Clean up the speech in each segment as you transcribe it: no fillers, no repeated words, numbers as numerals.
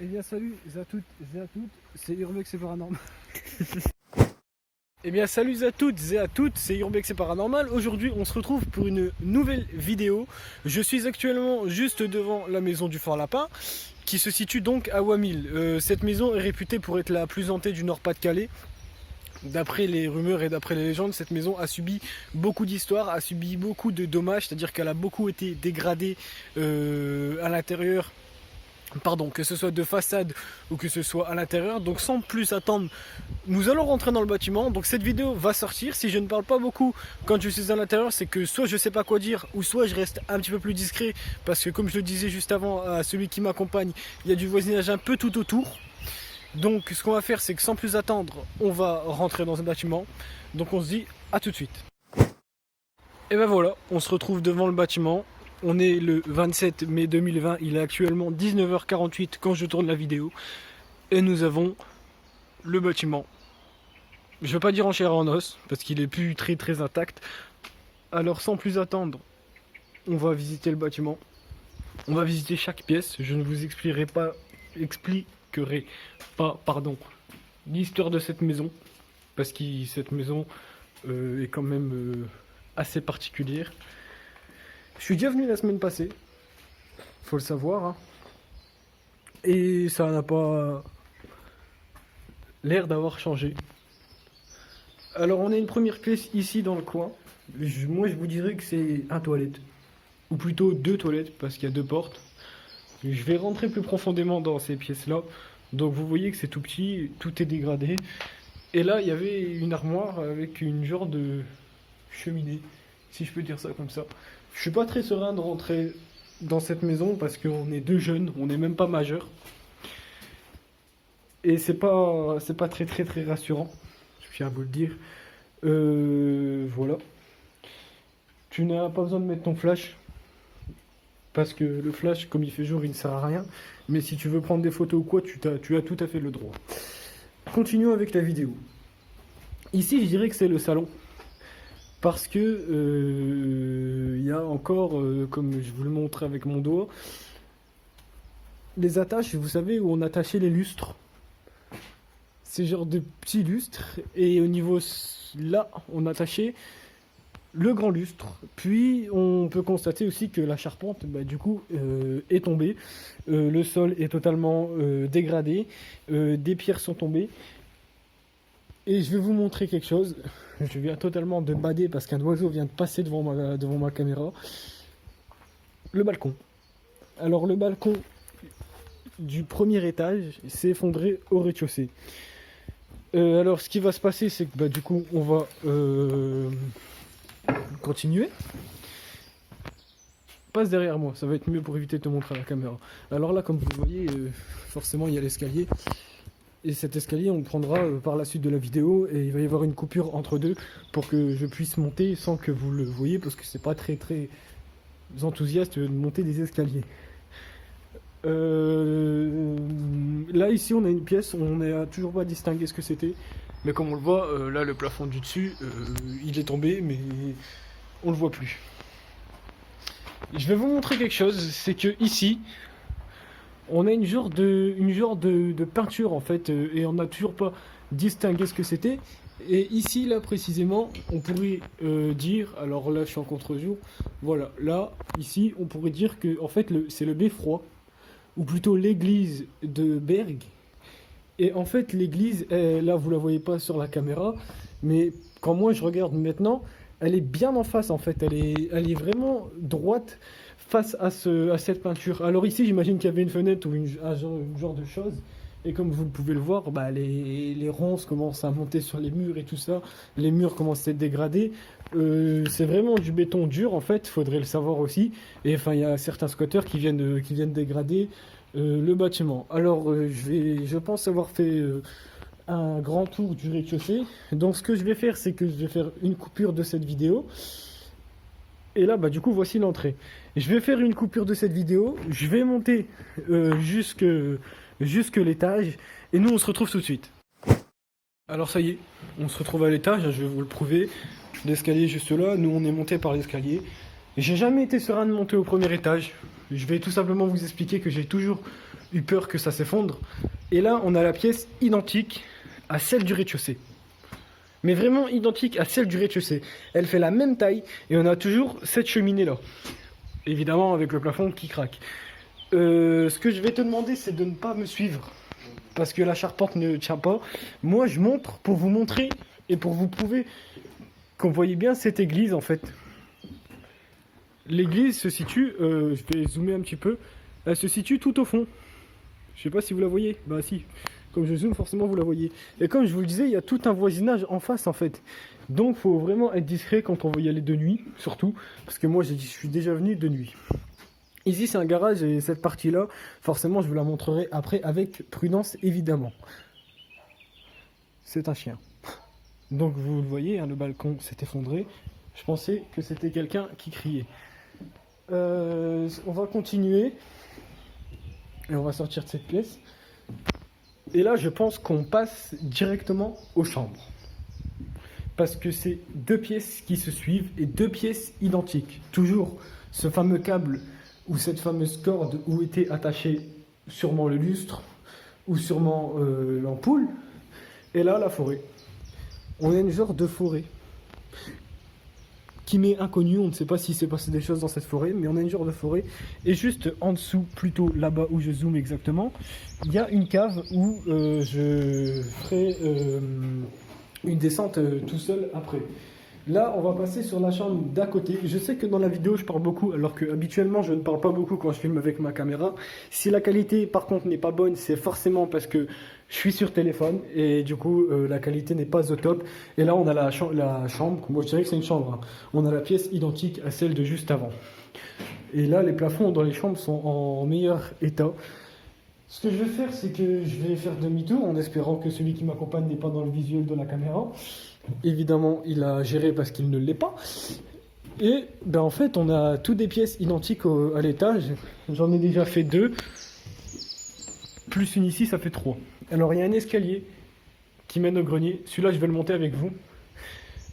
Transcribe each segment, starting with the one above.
Eh bien salut à toutes et à toutes, c'est Urbex c'est paranormal. Eh bien salut à toutes et à toutes, c'est Urbex c'est paranormal. Aujourd'hui on se retrouve pour une nouvelle vidéo. Je suis actuellement juste devant la maison du Fort Lapin, qui se situe donc à Wamil. Cette maison est réputée pour être la plus hantée du Nord-Pas-de-Calais. D'après les rumeurs et d'après les légendes, cette maison a subi beaucoup d'histoires, a subi beaucoup de dommages, c'est-à-dire qu'elle a beaucoup été dégradée à l'intérieur. Pardon, que ce soit de façade ou que ce soit à l'intérieur. Donc sans plus attendre, nous allons rentrer dans le bâtiment. Donc cette vidéo va sortir. Si je ne parle pas beaucoup quand je suis à l'intérieur, c'est que soit je sais pas quoi dire, ou soit je reste un petit peu plus discret, parce que comme je le disais juste avant à celui qui m'accompagne, il y a du voisinage un peu tout autour. Donc ce qu'on va faire, c'est que sans plus attendre, on va rentrer dans un bâtiment. Donc on se dit à tout de suite. Et ben voilà, on se retrouve devant le bâtiment. On est le 27 mai 2020, il est actuellement 19h48 quand je tourne la vidéo. Et nous avons le bâtiment. Je ne vais pas dire en chair et en os, parce qu'il est plus très intact. Alors sans plus attendre, on va visiter le bâtiment. On va visiter chaque pièce. Je ne vous expliquerai pas l'histoire de cette maison. Parce que cette maison est quand même assez particulière. Je suis déjà venu la semaine passée, faut le savoir, hein. Et ça n'a pas l'air d'avoir changé. Alors on a une première pièce ici dans le coin. Moi je vous dirais que c'est un toilette, ou plutôt deux toilettes parce qu'il y a deux portes. Je vais rentrer plus profondément dans ces pièces-là. Donc vous voyez que c'est tout petit, tout est dégradé. Et là il y avait une armoire avec une genre de cheminée, si je peux dire ça comme ça. Je suis pas très serein de rentrer dans cette maison parce qu'on est deux jeunes, on n'est même pas majeurs. Et c'est pas très rassurant, je tiens à vous le dire. Voilà. Tu n'as pas besoin de mettre ton flash, parce que le flash, comme il fait jour, il ne sert à rien. Mais si tu veux prendre des photos ou quoi, tu as tout à fait le droit. Continuons avec la vidéo. Ici, je dirais que c'est le salon. Parce que y a encore, comme je vous le montre avec mon doigt, les attaches, vous savez, où on attachait les lustres. C'est genre de petits lustres. Et au niveau là, on attachait le grand lustre. Puis on peut constater aussi que la charpente, du coup, est tombée. Le sol est totalement dégradé. Des pierres sont tombées. Et je vais vous montrer quelque chose. Je viens totalement de bader parce qu'un oiseau vient de passer devant ma caméra. Le balcon. Alors le balcon du premier étage s'est effondré au rez-de-chaussée. Alors ce qui va se passer, c'est que du coup on va continuer. Passe derrière moi, ça va être mieux pour éviter de te montrer à la caméra. Alors là, comme vous le voyez, forcément il y a l'escalier. Et cet escalier, on le prendra par la suite de la vidéo et il va y avoir une coupure entre deux pour que je puisse monter sans que vous le voyez parce que c'est pas très enthousiaste de monter des escaliers. Là ici on a une pièce, on n'a toujours pas distingué ce que c'était, mais comme on le voit, là le plafond du dessus, il est tombé mais on le voit plus. Je vais vous montrer quelque chose, c'est que ici on a une genre de peinture en fait, et on n'a toujours pas distingué ce que c'était. Et ici, là précisément, on pourrait dire, alors là je suis en contre-jour, voilà, là, ici, on pourrait dire que en fait c'est le beffroi, ou plutôt l'église de Berg. Et en fait l'église, là vous la voyez pas sur la caméra, mais quand moi je regarde maintenant, elle est bien en face en fait, elle est vraiment droite face à cette peinture. Alors ici, j'imagine qu'il y avait une fenêtre ou un genre de chose. Et comme vous pouvez le voir, les ronces commencent à monter sur les murs et tout ça. Les murs commencent à être dégradés. C'est vraiment du béton dur, en fait. Il faudrait le savoir aussi. Et enfin, il y a certains squatteurs qui viennent dégrader le bâtiment. Alors, je pense avoir fait un grand tour du rez-de-chaussée. Donc, ce que je vais faire, c'est que je vais faire une coupure de cette vidéo. Et là, du coup, voici l'entrée. Je vais faire une coupure de cette vidéo. Je vais monter jusque l'étage. Et nous, on se retrouve tout de suite. Alors, ça y est, on se retrouve à l'étage. Je vais vous le prouver. L'escalier est juste là. Nous, on est monté par l'escalier. J'ai jamais été serein de monter au premier étage. Je vais tout simplement vous expliquer que j'ai toujours eu peur que ça s'effondre. Et là, on a la pièce identique à celle du rez-de-chaussée. Mais vraiment identique à celle du rez-de-chaussée. Elle fait la même taille et on a toujours cette cheminée-là. Évidemment, avec le plafond qui craque. Ce que je vais te demander, c'est de ne pas me suivre. Parce que la charpente ne tient pas. Moi, je montre pour vous montrer et pour vous prouver qu'on voyait bien cette église, en fait. L'église se situe, je vais zoomer un petit peu, elle se situe tout au fond. Je sais pas si vous la voyez. Bah si, comme je zoome, forcément vous la voyez. Et comme je vous le disais, il y a tout un voisinage en face, en fait. Donc, faut vraiment être discret quand on veut y aller de nuit, surtout. Parce que moi, je suis déjà venu de nuit. Ici, c'est un garage et cette partie-là, forcément, je vous la montrerai après avec prudence, évidemment. C'est un chien. Donc, vous le voyez, hein, le balcon s'est effondré. Je pensais que c'était quelqu'un qui criait. On va continuer. Et on va sortir de cette pièce. Et là, je pense qu'on passe directement aux chambres. Parce que c'est deux pièces qui se suivent et deux pièces identiques. Toujours ce fameux câble ou cette fameuse corde où était attaché sûrement le lustre ou sûrement l'ampoule. Et là, la forêt. On a une genre de forêt qui m'est inconnue. On ne sait pas s'il s'est passé des choses dans cette forêt, mais on a une genre de forêt. Et juste en dessous, plutôt là-bas où je zoome exactement, il y a une cave où je ferai une descente tout seul après. Là, on va passer sur la chambre d'à côté. Je sais que dans la vidéo, je parle beaucoup, alors que habituellement, je ne parle pas beaucoup quand je filme avec ma caméra. Si la qualité, par contre, n'est pas bonne, c'est forcément parce que je suis sur téléphone et du coup, la qualité n'est pas au top. Et là, on a la chambre. Moi, je dirais que c'est une chambre, hein. On a la pièce identique à celle de juste avant. Et là, les plafonds dans les chambres sont en meilleur état. Ce que je vais faire, c'est que je vais faire demi-tour en espérant que celui qui m'accompagne n'est pas dans le visuel de la caméra. Évidemment, il a géré parce qu'il ne l'est pas. Et ben en fait, on a toutes des pièces identiques à l'étage. J'en ai déjà fait 2. Plus une ici, ça fait 3. Alors, il y a un escalier qui mène au grenier. Celui-là, je vais le monter avec vous.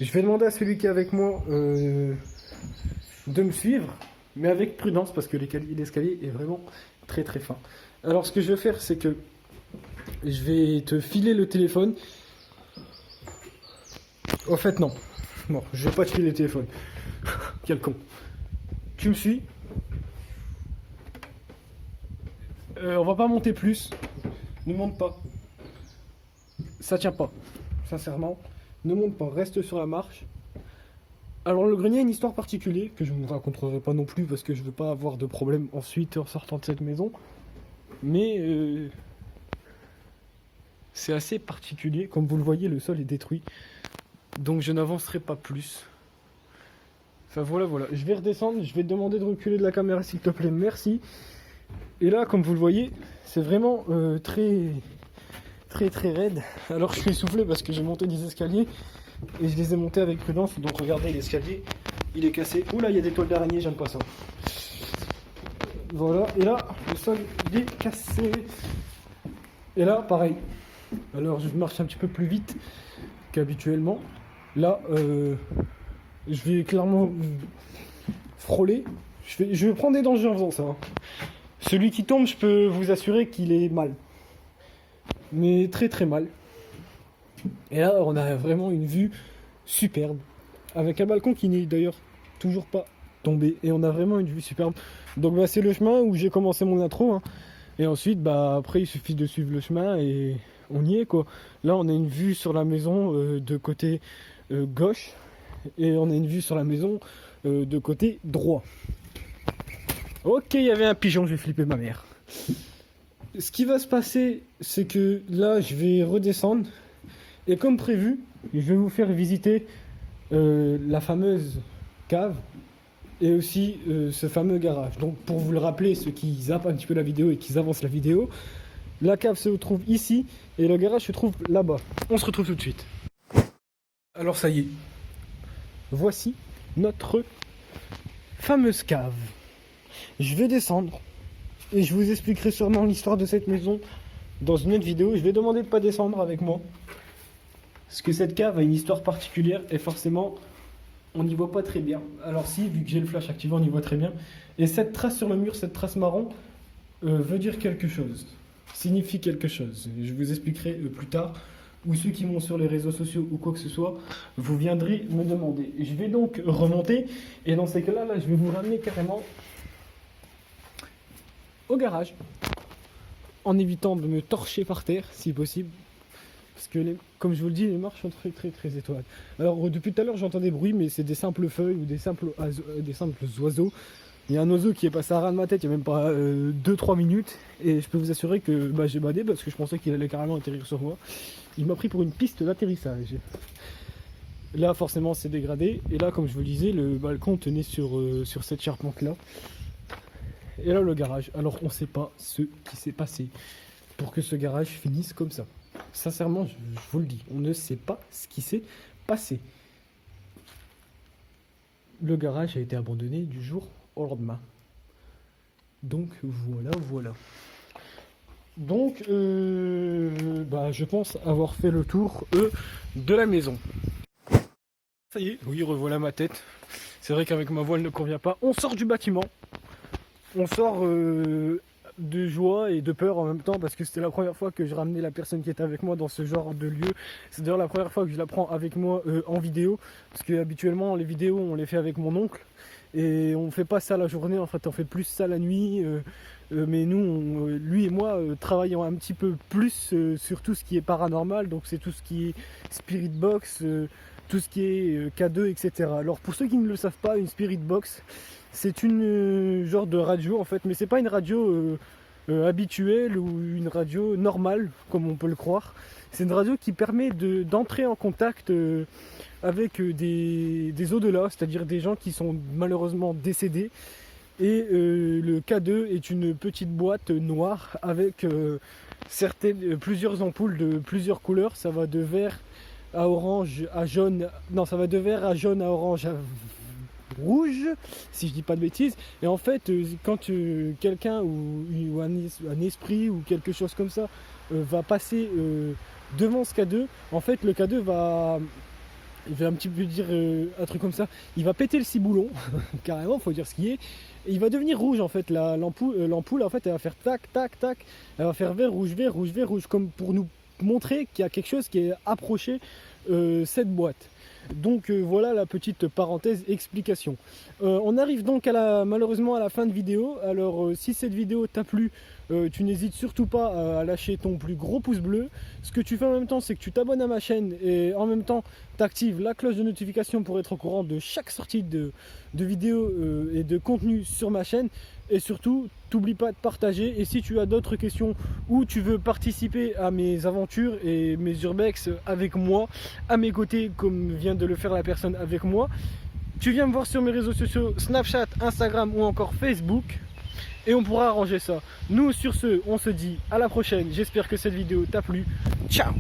Je vais demander à celui qui est avec moi de me suivre, mais avec prudence parce que l'escalier est vraiment très très fin. Alors, ce que je vais faire, c'est que je vais te filer le téléphone. Au fait, non. Non, je vais pas te filer le téléphone. Quel con. Tu me suis. On va pas monter plus. Ne monte pas. Ça tient pas. Sincèrement. Ne monte pas. Reste sur la marche. Alors, le grenier a une histoire particulière que je ne vous raconterai pas non plus parce que je veux pas avoir de problème ensuite en sortant de cette maison. Mais c'est assez particulier. Comme vous le voyez, le sol est détruit. Donc je n'avancerai pas plus. Enfin voilà. Je vais redescendre, je vais te demander de reculer de la caméra s'il te plaît, merci. Et là, comme vous le voyez, c'est vraiment très raide. Alors je suis essoufflé parce que j'ai monté des escaliers et je les ai montés avec prudence. Donc regardez, l'escalier, il est cassé. Oula, il y a des toiles d'araignée, j'aime pas ça. Voilà, et là, le sol, il est cassé. Et là, pareil. Alors je marche un petit peu plus vite qu'habituellement. Là, je vais clairement frôler. Je vais prendre des dangers en faisant ça, hein. Celui qui tombe, je peux vous assurer qu'il est mal. Mais très très mal. Et là, on a vraiment une vue superbe. Avec un balcon qui n'est d'ailleurs toujours pas tombé. Et on a vraiment une vue superbe. Donc bah, c'est le chemin où j'ai commencé mon intro, hein. Et ensuite, bah, après, il suffit de suivre le chemin et on y est, quoi. Là, on a une vue sur la maison de côté gauche et on a une vue sur la maison de côté droit. Ok, il y avait un pigeon, j'ai flippé ma mère. Ce qui va se passer, c'est que là, je vais redescendre et comme prévu, je vais vous faire visiter la fameuse cave et aussi ce fameux garage. Donc pour vous le rappeler, ceux qui zappent un petit peu la vidéo et qui avancent la vidéo, la cave se trouve ici et le garage se trouve là-bas. On se retrouve tout de suite. Alors ça y est, voici notre fameuse cave. Je vais descendre et je vous expliquerai sûrement l'histoire de cette maison dans une autre vidéo. Je vais demander de ne pas descendre avec moi parce que cette cave a une histoire particulière et forcément on n'y voit pas très bien. Alors si, vu que j'ai le flash activé, on y voit très bien. Et cette trace sur le mur, cette trace marron, veut dire quelque chose, signifie quelque chose. Je vous expliquerai plus tard, ou ceux qui vont sur les réseaux sociaux ou quoi que ce soit, vous viendrez me demander. Je vais donc remonter, et dans ces cas-là, là, je vais vous ramener carrément au garage, en évitant de me torcher par terre, si possible. Parce que, comme je vous le dis, les marches sont très très très étroites. Alors depuis tout à l'heure j'entends des bruits, mais c'est des simples feuilles ou des simples oiseaux. Il y a un oiseau qui est passé à ras de ma tête il n'y a même pas 2-3 minutes. Et je peux vous assurer que j'ai badé parce que je pensais qu'il allait carrément atterrir sur moi. Il m'a pris pour une piste d'atterrissage. Là forcément c'est dégradé. Et là comme je vous le disais, le balcon tenait sur cette charpente là. Et là le garage. Alors on ne sait pas ce qui s'est passé pour que ce garage finisse comme ça. Sincèrement, je vous le dis, on ne sait pas ce qui s'est passé. Le garage a été abandonné du jour au lendemain. Donc voilà. Donc, je pense avoir fait le tour de la maison. Ça y est, oui, revoilà ma tête. C'est vrai qu'avec ma voile ne convient pas. On sort du bâtiment. On sort de joie et de peur en même temps parce que c'était la première fois que je ramenais la personne qui était avec moi dans ce genre de lieu. C'est d'ailleurs la première fois que je la prends avec moi en vidéo, parce que habituellement les vidéos on les fait avec mon oncle et on fait pas ça la journée, en fait on fait plus ça la nuit, mais nous lui et moi travaillons un petit peu plus sur tout ce qui est paranormal, donc c'est tout ce qui est spirit box, tout ce qui est K2, etc. Alors pour ceux qui ne le savent pas, une spirit box c'est une genre de radio en fait, mais c'est pas une radio habituelle ou une radio normale comme on peut le croire. C'est une radio qui permet d'entrer en contact avec des au-delà, c'est-à-dire des gens qui sont malheureusement décédés. Et le K2 est une petite boîte noire avec plusieurs ampoules de plusieurs couleurs. Ça va de vert à orange à jaune, non ça va de vert à jaune à orange à rouge, si je dis pas de bêtises. Et en fait quand quelqu'un ou un esprit ou quelque chose comme ça va passer devant ce K2, en fait le K2 il va un petit peu dire un truc comme ça, il va péter le ciboulon carrément, faut dire ce qui est, et il va devenir rouge en fait. L'ampoule en fait elle va faire tac tac tac, elle va faire vert rouge vert rouge vert rouge, comme pour nous montrer qu'il y a quelque chose qui est approché cette boîte. Donc voilà la petite parenthèse explication. On arrive donc malheureusement à la fin de vidéo. Alors si cette vidéo t'a plu, tu n'hésites surtout pas à lâcher ton plus gros pouce bleu. Ce que tu fais en même temps, c'est que tu t'abonnes à ma chaîne et en même temps tu actives la cloche de notification pour être au courant de chaque sortie de vidéo et de contenu sur ma chaîne. Et surtout, t'oublie pas de partager. Et si tu as d'autres questions ou tu veux participer à mes aventures et mes urbex avec moi, à mes côtés, comme vient de le faire la personne avec moi, tu viens me voir sur mes réseaux sociaux, Snapchat, Instagram ou encore Facebook, et on pourra arranger ça. Nous, sur ce, on se dit à la prochaine. J'espère que cette vidéo t'a plu. Ciao!